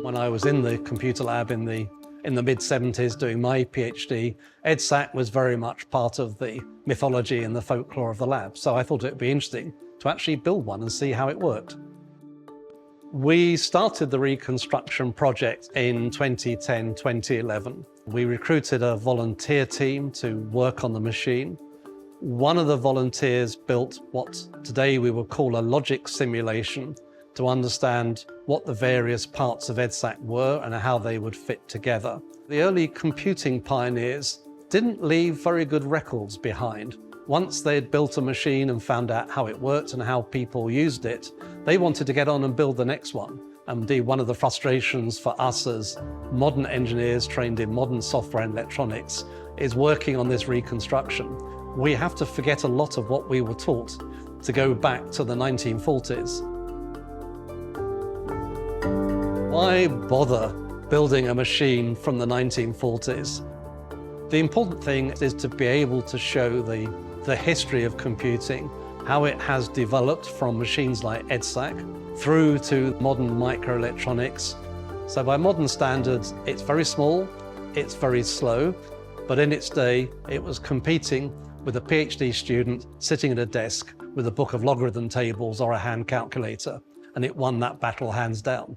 When I was in the computer lab in the mid-70s doing my PhD, EDSAC was very much part of the mythology and the folklore of the lab. So I thought it would be interesting to actually build one and see how it worked. We started the reconstruction project in 2010, 2011. We recruited a volunteer team to work on the machine. One of the volunteers built what today we would call a logic simulation to understand what the various parts of EDSAC were and how they would fit together. The early computing pioneers didn't leave very good records behind. Once they'd built a machine and found out how it worked and how people used it, they wanted to get on and build the next one. And indeed, one of the frustrations for us as modern engineers trained in modern software and electronics is working on this reconstruction. We have to forget a lot of what we were taught to go back to the 1940s. Why bother building a machine from the 1940s? The important thing is to be able to show the history of computing, how it has developed from machines like EDSAC through to modern microelectronics. So by modern standards, it's very small, it's very slow, but in its day, it was competing with a PhD student sitting at a desk with a book of logarithm tables or a hand calculator, and it won that battle hands down.